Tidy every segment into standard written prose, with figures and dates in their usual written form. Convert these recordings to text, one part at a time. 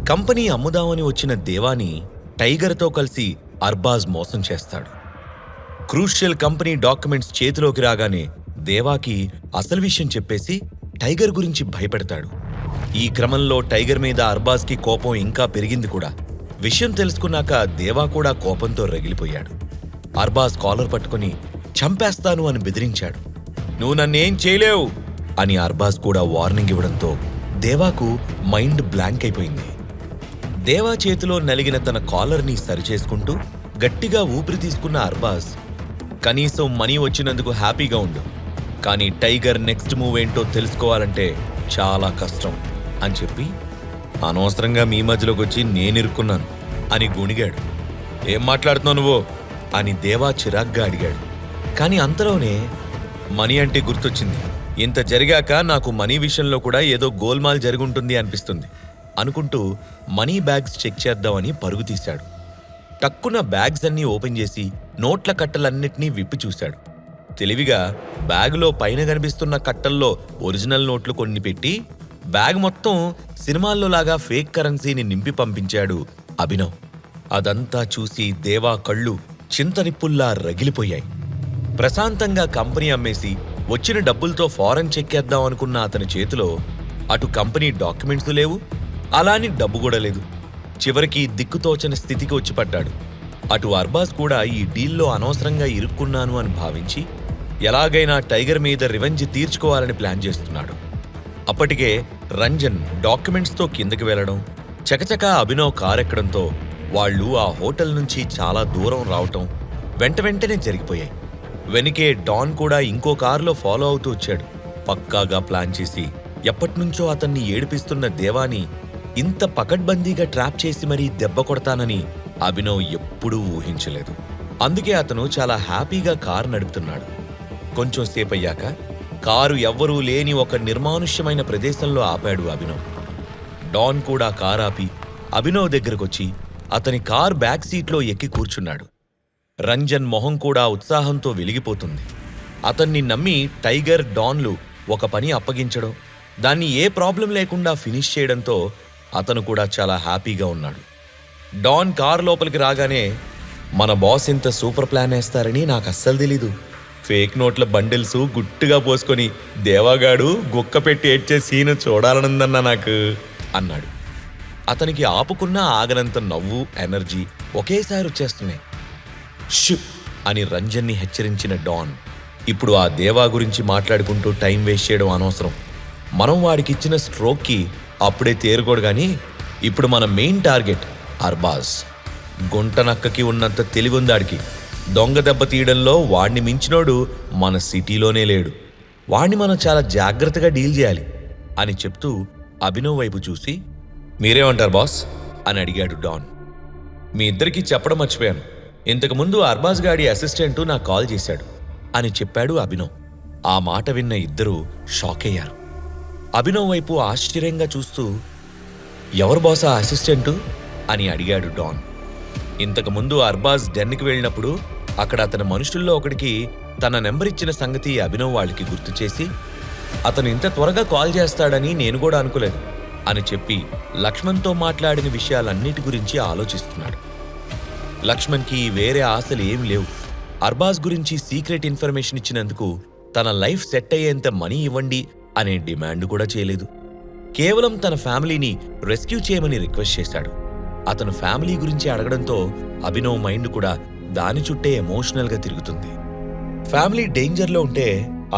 Company అమ్ముదామని వచ్చిన దేవాని టైగర్తో కలిసి అర్బాజ్ మోసం చేస్తాడు. క్రూషియల్ కంపెనీ డాక్యుమెంట్స్ చేతిలోకి రాగానే దేవాకి అసలు విషయం చెప్పేసి టైగర్ గురించి భయపెడతాడు. ఈ క్రమంలో టైగర్ మీద అర్బాజ్కి కోపం ఇంకా పెరిగింది కూడా. విషయం తెలుసుకున్నాక దేవా కూడా కోపంతో రగిలిపోయాడు. అర్బాజ్ కాలర్ పట్టుకుని చంపేస్తాను అని బెదిరించాడు. నువ్వు నన్నేం చేయలేవు అని అర్బాజ్ కూడా వార్నింగ్ ఇవ్వడంతో దేవాకు మైండ్ బ్లాంక్ అయిపోయింది. దేవా చేతిలో నలిగిన తన కాలర్ని సరిచేసుకుంటూ గట్టిగా ఊపిరి తీసుకున్న అర్బాజ్, కనీసం మనీ వచ్చినందుకు హ్యాపీగా ఉండు, కానీ టైగర్ నెక్స్ట్ మూవ్ ఏంటో తెలుసుకోవాలంటే చాలా కష్టం అని చెప్పి, అనవసరంగా మీ మధ్యలోకి వచ్చి నేనిరుక్కున్నాను అని గుణిగాడు. ఏం మాట్లాడుతున్నావు నువ్వు అని దేవా చిరాగ్గా అడిగాడు. కానీ అంతలోనే మనీ అంటే గుర్తొచ్చింది. ఇంత జరిగాక నాకు మనీ విషయంలో కూడా ఏదో గోల్మాల్ జరుగుంటుంది అనిపిస్తుంది అనుకుంటూ మనీ బ్యాగ్స్ చెక్ చేద్దామని పరుగు తీశాడు. టక్కున బ్యాగ్స్ అన్నీ ఓపెన్ చేసి నోట్ల కట్టలన్నిటినీ విప్పి చూశాడు. తెలివిగా బ్యాగులో పైన కనిపిస్తున్న కట్టల్లో ఒరిజినల్ నోట్లు కొన్ని పెట్టి బ్యాగ్ మొత్తం సినిమాల్లో లాగా ఫేక్ కరెన్సీని నింపి పంపించాడు అభినవ్. అదంతా చూసి దేవా కళ్ళు చింతనిప్పుల్లా రగిలిపోయాయి. ప్రశాంతంగా కంపెనీ అమ్మేసి వచ్చిన డబ్బులతో ఫారెన్ చెక్కేద్దాం అనుకున్న అతని చేతిలో అటు కంపెనీ డాక్యుమెంట్స్ లేవు, అలాని డబ్బు కూడా లేదు. చివరికి దిక్కుతోచని స్థితికి వచ్చి పడ్డాడు. అటు అర్బాజ్ కూడా ఈ డీల్లో అనవసరంగా ఇరుక్కున్నాను అని భావించి ఎలాగైనా టైగర్ మీద రివెంజ్ తీర్చుకోవాలని ప్లాన్ చేస్తున్నాడు. అప్పటికే రంజన్ డాక్యుమెంట్స్తో కిందకి వెళ్లడం, చకచకా అభినవ్ కారెక్కడంతో వాళ్లు ఆ హోటల్ నుంచి చాలా దూరం రావటం వెంటనే జరిగిపోయాయి. వెనుకే డాన్ కూడా ఇంకో కారులో ఫాలో అవుతూ వచ్చాడు. పక్కాగా ప్లాన్ చేసి ఎప్పటినుంచో అతన్ని ఏడిపిస్తున్న దేవాని ఇంత పకడ్బందీగా ట్రాప్ చేసి మరీ దెబ్బ కొడతానని అభినవ్ ఎప్పుడూ ఊహించలేదు. అందుకే అతను చాలా హ్యాపీగా కారు నడుపుతున్నాడు. కొంచెం సేపయ్యాక కారు ఎవ్వరూ లేని ఒక నిర్మానుష్యమైన ప్రదేశంలో ఆపాడు అభినవ్. డాన్ కూడా కారాపి అభినవ్ దగ్గరకొచ్చి అతని కార్ బ్యాక్ సీట్లో ఎక్కి కూర్చున్నాడు. రంజన్ మొహం కూడా ఉత్సాహంతో వెలిగిపోతుంది. అతన్ని నమ్మి టైగర్, డాన్లు ఒక పని అప్పగించడం, దాన్ని ఏ ప్రాబ్లం లేకుండా ఫినిష్ చేయడంతో అతను కూడా చాలా హ్యాపీగా ఉన్నాడు. డాన్ కారు లోపలికి రాగానే, మన బాస్ ఇంత సూపర్ ప్లాన్ వేస్తారని నాకు అస్సలు తెలీదు. ఫేక్ నోట్ల బండిల్స్ గుట్టుగా పోసుకొని దేవాగాడు గుక్క పెట్టి ఏడ్చే సీను చూడాలనుందన్నా నాకు అన్నాడు. అతనికి ఆపుకున్నా ఆగనంత నవ్వు, ఎనర్జీ ఒకేసారి వచ్చేస్తున్నాయి. షు అని రంజన్ని హెచ్చరించిన డాన్, ఇప్పుడు ఆ దేవా గురించి మాట్లాడుకుంటూ టైం వేస్ట్ చేయడం అనవసరం. మనం వాడికిచ్చిన స్ట్రోక్కి అప్పుడే తేరుకోడు గాని ఇప్పుడు మన మెయిన్ టార్గెట్ అర్బాజ్. గుంటనక్కకి ఉన్నంత తెలివుందాడికి. దొంగ దెబ్బ తీయడంలో వాణ్ణి మించినోడు మన సిటీలోనే లేడు. వాణ్ణి మనం చాలా జాగ్రత్తగా డీల్ చేయాలి అని చెప్తూ అభినవ్ వైపు చూసి, మీరేమంటారు బాస్ అని అడిగాడు డాన్. మీ ఇద్దరికీ చెప్పడం మర్చిపోయాను. ఇంతకుముందు అర్బాజ్ గాడి అసిస్టెంటు నాకు కాల్ చేశాడు అని చెప్పాడు అభినవ్. ఆ మాట విన్న ఇద్దరూ షాక్ అయ్యారు. అభినవ్ వైపు ఆశ్చర్యంగా చూస్తూ, ఎవరు బాస్ ఆ అసిస్టెంటు అని అడిగాడు డాన్. ఇంతకుముందు అర్బాజ్ డెన్కి వెళ్ళినప్పుడు అక్కడ అతని మనుషుల్లో ఒకడికి తన నెంబర్ ఇచ్చిన సంగతి అభినవ్ వాళ్ళకి గుర్తు చేసి, అతను ఇంత త్వరగా కాల్ చేస్తాడని నేను కూడా అనుకోలేదు అని చెప్పి లక్ష్మణ్తో మాట్లాడిన విషయాలన్నిటి గురించి ఆలోచిస్తున్నాడు. లక్ష్మణ్కి వేరే ఆశలు ఏం లేవు. అర్బాజ్ గురించి సీక్రెట్ ఇన్ఫర్మేషన్ ఇచ్చినందుకు తన లైఫ్ సెట్ అయ్యేంత మనీ ఇవ్వండి అనే డిమాండ్ కూడా చేయలేదు. కేవలం తన ఫ్యామిలీని రెస్క్యూ చేయమని రిక్వెస్ట్ చేశాడు. అతను ఫ్యామిలీ గురించి అడగడంతో అభినవ్ మైండ్ కూడా దాని చుట్టే ఎమోషనల్గా తిరుగుతుంది. ఫ్యామిలీ డేంజర్లో ఉంటే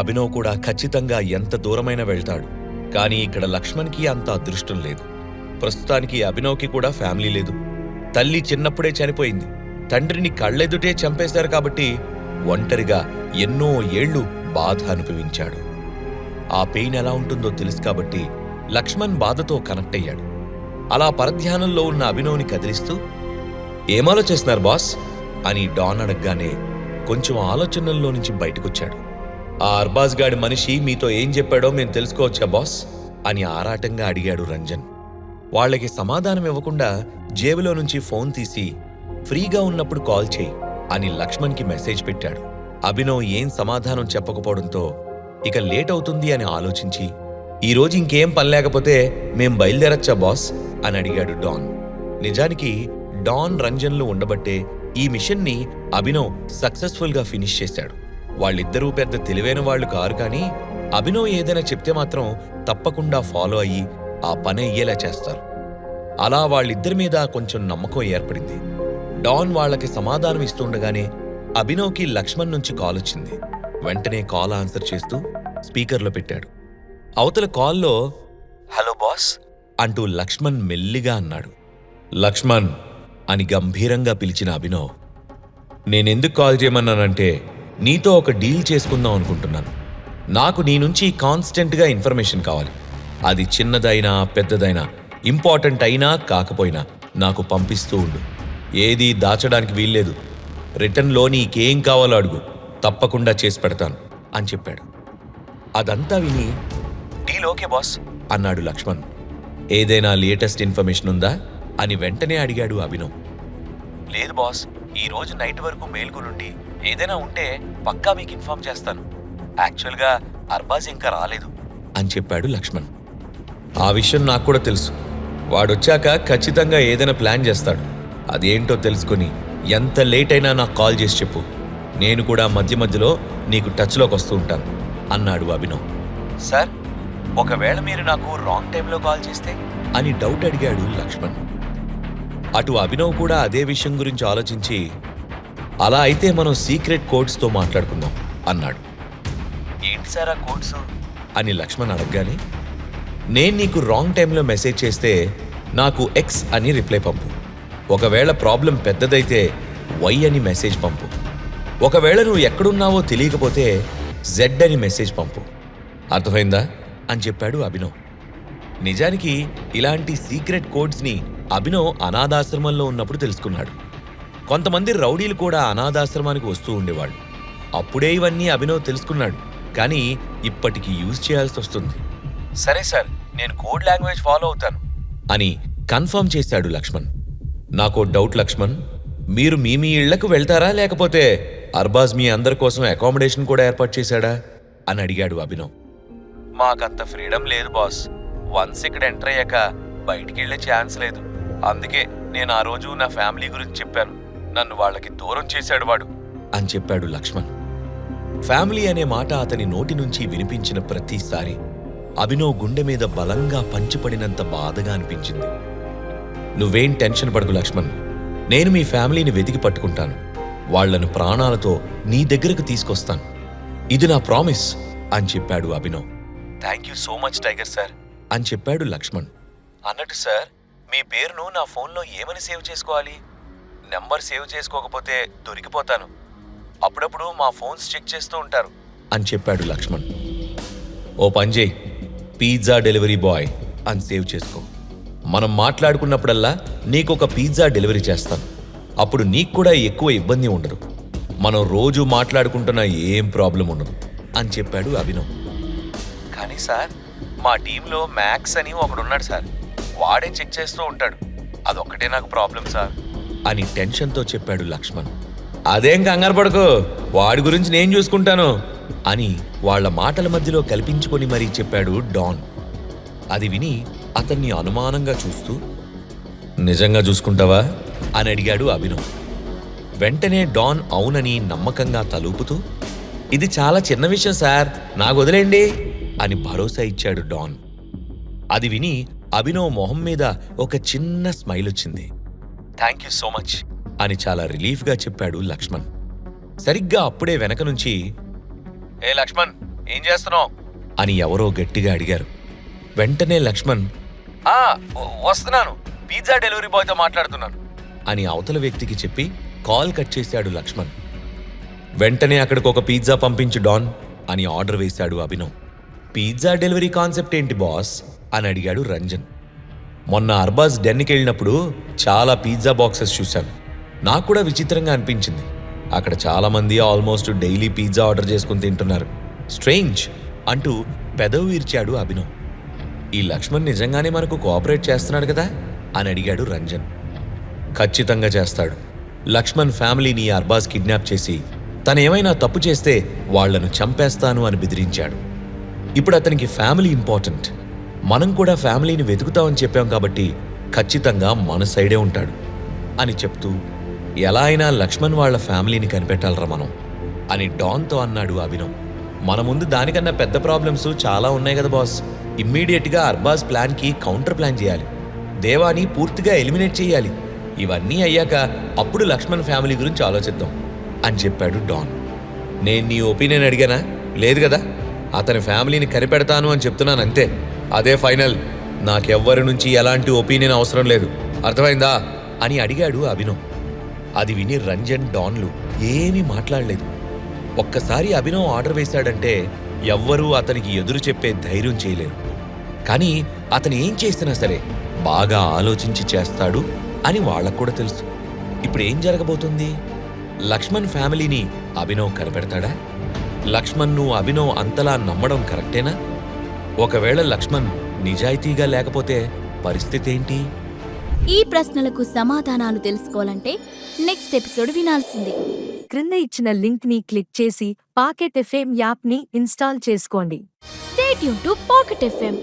అభినవ్ కూడా ఖచ్చితంగా ఎంత దూరమైనా వెళ్తాడు. కానీ ఇక్కడ లక్ష్మణ్కి అంత అదృష్టం లేదు. ప్రస్తుతానికి అభినవ్కి కూడా ఫ్యామిలీ లేదు. తల్లి చిన్నప్పుడే చనిపోయింది. తండ్రిని కళ్ళెదుటే చంపేశారు కాబట్టి ఒంటరిగా ఎన్నో ఏళ్లు బాధ అనుభవించాడు. ఆ పెయిన్ ఎలా ఉంటుందో తెలుసు కాబట్టి లక్ష్మణ్ బాధతో కనెక్ట్ అయ్యాడు. అలా పరధ్యానంలో ఉన్న అభినవ్ని కదిలిస్తూ, ఏమాలోచిస్తున్నారు బాస్ అని డాన్ అడగగానే కొంచెం ఆలోచనల్లో నుంచి బయటకొచ్చాడు. ఆ అర్బాజ్ గాడి మనిషి మీతో ఏం చెప్పాడో మేము తెలుసుకోవచ్చా బాస్ అని ఆరాటంగా అడిగాడు రంజన్. వాళ్లకి సమాధానం ఇవ్వకుండా జేబులో నుంచి ఫోన్ తీసి, ఫ్రీగా ఉన్నప్పుడు కాల్ చేయి అని లక్ష్మణ్కి మెసేజ్ పెట్టాడు. అభినవ్ ఏం సమాధానం చెప్పకపోవడంతో ఇక లేట్ అవుతుంది అని ఆలోచించి ఈరోజు ఇంకేం పని లేకపోతే మేం బయలుదేరచ్చా బాస్ అని అడిగాడు డాన్. నిజానికి డాన్, రంజన్లు ఉండబట్టే ఈ మిషన్ని అభినవ్ సక్సెస్ఫుల్గా ఫినిష్ చేశాడు. వాళ్ళిద్దరూ పెద్ద తెలివైన వాళ్ళు కారు, కానీ అభినవ్ ఏదైనా చెప్తే మాత్రం తప్పకుండా ఫాలో అయ్యి ఆ పని అయ్యేలా చేస్తారు. అలా వాళ్ళిద్దరి మీద కొంచెం నమ్మకం ఏర్పడింది. డాన్ వాళ్ళకి సమాధానం ఇస్తుండగానే అభినవ్కి లక్ష్మణ్ నుంచి కాల్ వచ్చింది. వెంటనే కాల్ ఆన్సర్ చేస్తూ స్పీకర్లో పెట్టాడు. అవతల కాల్లో హలో బాస్ అంటూ లక్ష్మణ్ మెల్లిగా అన్నాడు. లక్ష్మణ్ అని గంభీరంగా పిలిచిన అభినవ్, నేనెందుకు కాల్ చేయమన్నానంటే నీతో ఒక డీల్ చేసుకుందాం అనుకుంటున్నాను. నాకు నీ నుంచి కాన్స్టెంట్గా ఇన్ఫర్మేషన్ కావాలి. అది చిన్నదైనా పెద్దదైనా, ఇంపార్టెంట్ అయినా కాకపోయినా నాకు పంపిస్తూ ఉండు. ఏదీ దాచడానికి వీల్లేదు. రిటర్న్లో నీకేం కావాలో అడుగు, తప్పకుండా చేసి పెడతాను అని చెప్పాడు. అదంతా విని డీల్ ఓకే బాస్ అన్నాడు లక్ష్మణ్. ఏదైనా లేటెస్ట్ ఇన్ఫర్మేషన్ ఉందా అని వెంటనే అడిగాడు అభినవ్. లేదు బాస్, ఈరోజు నైట్ వరకు మేల్కొనుండి ఏదైనా ఉంటే పక్కా మీకు ఇన్ఫార్మ్ చేస్తాను. యాక్చువల్గా అర్బాజ్ ఇంకా రాలేదు అని చెప్పాడు లక్ష్మణ్. ఆ విషయం నాకు కూడా తెలుసు. వాడొచ్చాక ఖచ్చితంగా ఏదైనా ప్లాన్ చేస్తాడు. అదేంటో తెలుసుకుని ఎంత లేట్ అయినా నాకు కాల్ చేసి చెప్పు. నేను కూడా మధ్య మధ్యలో నీకు టచ్లోకి వస్తూ ఉంటాను అన్నాడు అభినవ్. సార్, ఒకవేళ మీరు నాకు రాంగ్ టైంలో కాల్ చేస్తే అని డౌట్ అడిగాడు లక్ష్మణ్. అటు అభినవ్ కూడా అదే విషయం గురించి ఆలోచించి, అలా అయితే మనం సీక్రెట్ కోడ్స్తో మాట్లాడుకుందాం అన్నాడు. ఏంటి సార్ ఆ కోడ్స్ అని లక్ష్మణ్ అడగగానే, నేను నీకు రాంగ్ టైంలో మెసేజ్ చేస్తే నాకు ఎక్స్ అని రిప్లై పంపు. ఒకవేళ ప్రాబ్లం పెద్దదైతే వై అని మెసేజ్ పంపు. ఒకవేళ నువ్వు ఎక్కడున్నావో తెలియకపోతే జెడ్ అని మెసేజ్ పంపు. అర్థమైందా అని చెప్పాడు అభినవ్. నిజానికి ఇలాంటి సీక్రెట్ కోడ్స్ని అభినవ్ అనాథాశ్రమంలో ఉన్నప్పుడు తెలుసుకున్నాడు. కొంతమంది రౌడీలు కూడా అనాథాశ్రమానికి వస్తూ ఉండేవాళ్ళు. అప్పుడే ఇవన్నీ అభినవ్ తెలుసుకున్నాడు, కానీ ఇప్పటికీ యూజ్ చేయాల్సి వస్తుంది. సరే సార్, నేను కోడ్ లాంగ్వేజ్ ఫాలో అవుతాను అని కన్ఫర్మ్ చేశాడు లక్ష్మణ్. నాకు డౌట్ లక్ష్మణ్, మీరు మీ ఇళ్లకు వెళ్తారా, లేకపోతే అర్బాజ్ మీ అందరి కోసం అకామిడేషన్ కూడా ఏర్పాటు చేశాడా అని అడిగాడు అభినవ్. మాకంత ఫ్రీడమ్ లేదు బాస్. వన్స్ ఇక్కడ ఎంటర్ అయ్యాక బయటికి వెళ్లే ఛాన్స్ లేదు. అందుకే నేను ఆ రోజు నా ఫ్యామిలీ గురించి చెప్పాను. నన్ను వాళ్ళకి దూరం చేశాడు వాడు అని చెప్పాడు లక్ష్మణ్. ఫ్యామిలీ అనే మాట అతని నోటి నుంచి వినిపించిన ప్రతిసారి అభినవ్ గుండె మీద బలంగా పంచిపడినంత బాధగా అనిపించింది. నువ్వేం టెన్షన్ పడకు లక్ష్మణ్, నేను మీ ఫ్యామిలీని వెతికి పట్టుకుంటాను. వాళ్లను ప్రాణాలతో నీ దగ్గరకు తీసుకొస్తాను. ఇది నా ప్రామిస్ అని చెప్పాడు Abhinav. Thank you so much tiger sir అని చెప్పాడు లక్ష్మణ్. అన్నట్టు సార్, మీ పేరును నా ఫోన్లో ఏమని సేవ్ చేసుకోవాలి? నెంబర్ సేవ్ చేసుకోకపోతే దొరికిపోతాను. అప్పుడప్పుడు మా ఫోన్స్ చెక్ చేస్తూ ఉంటారు అని చెప్పాడు లక్ష్మణ్. ఓ పని చేయి, పిజ్జా డెలివరీ బాయ్ అని సేవ్ చేసుకో. మనం మాట్లాడుకున్నప్పుడల్లా నీకొక పిజ్జా డెలివరీ చేస్తాను. అప్పుడు నీకు కూడా ఎక్కువ ఇబ్బంది ఉండదు. మనం రోజు మాట్లాడుకుంటున్న ఏం ప్రాబ్లం ఉండదు అని చెప్పాడు అభినవ్. కానీ సార్, మా టీంలో మ్యాక్స్ అని ఒకడున్నాడు సార్. వాడే చెక్ చేస్తూ ఉంటాడు. అదొక్కటే నాకు ప్రాబ్లం సార్ అని టెన్షన్తో చెప్పాడు లక్ష్మణ్. అదేం కంగారు పడకు, వాడి గురించి నేను చూసుకుంటాను అని వాళ్ల మాటల మధ్యలో కల్పించుకొని మరీ చెప్పాడు డాన్. అది విని అతన్ని అనుమానంగా చూస్తూ, నిజంగా చూసుకుంటావా అని అడిగాడు అభినవ్. వెంటనే డాన్ అవునని నమ్మకంగా తలూపుతూ, ఇది చాలా చిన్న విషయం సార్, నాకు వదిలేండి అని భరోసా ఇచ్చాడు డాన్. అది విని అభినవ్ మొహం మీద ఒక చిన్న స్మైల్ వచ్చింది. థ్యాంక్ యూ సో మచ్ అని చాలా రిలీఫ్గా చెప్పాడు లక్ష్మణ్. సరిగ్గా అప్పుడే వెనక నుంచి, ఏ లక్ష్మణ్, ఏం చేస్తున్నావు అని ఎవరో గట్టిగా అడిగారు. వెంటనే లక్ష్మణ్, వస్తున్నాను, పిజ్జా డెలివరీ బాయ్తో మాట్లాడుతున్నాను అని అవతల వ్యక్తికి చెప్పి కాల్ కట్ చేశాడు లక్ష్మణ్. వెంటనే అక్కడికి ఒక పిజ్జా పంపించు డాన్ అని ఆర్డర్ వేశాడు అభినవ్. పిజ్జా డెలివరీ కాన్సెప్ట్ ఏంటి బాస్ అని అడిగాడు రంజన్. మొన్న అర్బాజ్ డెన్కి వెళ్ళినప్పుడు చాలా పిజ్జా బాక్సెస్ చూశాను. నాకు కూడా విచిత్రంగా అనిపించింది. అక్కడ చాలామంది ఆల్మోస్ట్ డైలీ పిజ్జా ఆర్డర్ చేసుకుని తింటున్నారు. స్ట్రేంజ్ అంటూ పెదవి విరిచాడు అభినవ్. ఈ లక్ష్మణ్ నిజంగానే మనకు కోఆపరేట్ చేస్తున్నాడు కదా అని అడిగాడు రంజన్. ఖచ్చితంగా చేస్తాడు. లక్ష్మణ్ ఫ్యామిలీని అర్బాజ్ కిడ్నాప్ చేసి తనేమైనా తప్పు చేస్తే వాళ్లను చంపేస్తాను అని బెదిరించాడు. ఇప్పుడు అతనికి ఫ్యామిలీ ఇంపార్టెంట్. మనం కూడా ఫ్యామిలీని వెతుకుతామని చెప్పాం కాబట్టి ఖచ్చితంగా మన సైడే ఉంటాడు అని చెప్తూ, ఎలా అయినా లక్ష్మణ్ వాళ్ళ ఫ్యామిలీని కనిపెట్టాలరా మనం అని డాన్తో అన్నాడు అభినవ్. మన ముందు దానికన్నా పెద్ద ప్రాబ్లమ్స్ చాలా ఉన్నాయి కదా బాస్. ఇమ్మీడియట్గా అర్బాజ్ ప్లాన్కి కౌంటర్ ప్లాన్ చేయాలి. దేవాని పూర్తిగా ఎలిమినేట్ చేయాలి. ఇవన్నీ అయ్యాక అప్పుడు లక్ష్మణ్ ఫ్యామిలీ గురించి ఆలోచిద్దాం అని చెప్పాడు డాన్. నేను నీ ఒపీనియన్ అడిగానా? లేదు కదా. అతని ఫ్యామిలీని కనిపెడతాను అని చెప్తున్నాను అంతే. అదే ఫైనల్. నాకెవ్వరి నుంచి ఎలాంటి ఒపీనియన్ అవసరం లేదు, అర్థమైందా అని అడిగాడు అభినవ్. అది విని రంజన్, డాన్లు ఏమీ మాట్లాడలేదు. ఒక్కసారి అభినవ్ ఆర్డర్ వేశాడంటే ఎవ్వరూ అతనికి ఎదురు చెప్పే ధైర్యం చేయలేరు. కానీ అతను ఏం చేసినా సరే బాగా ఆలోచించి చేస్తాడు అని వాళ్ళకు కూడా తెలుసు. ఇప్పుడు ఏం జరగబోతుంది? లక్ష్మణ్ ఫ్యామిలీని అభినవ్ కనిపెడతాడా? లక్ష్మణ్ను అభినవ్ అంతలా నమ్మడం కరెక్టేనా? ఒకవేళ లక్ష్మణ్ నిజాయితీగా లేకపోతే పరిస్థితి ఏంటి? ఈ ప్రశ్నలకు సమాధానాలు తెలుసుకోవాలంటే నెక్స్ట్ ఎపిసోడ్ వినాల్సిందే. క్రింద ఇచ్చిన లింక్ ని క్లిక్ చేసి పాకెట్ ఎఫ్ఎం యాప్ ని ఇన్స్టాల్ చేసుకోండి. Stay tune to pocket FM.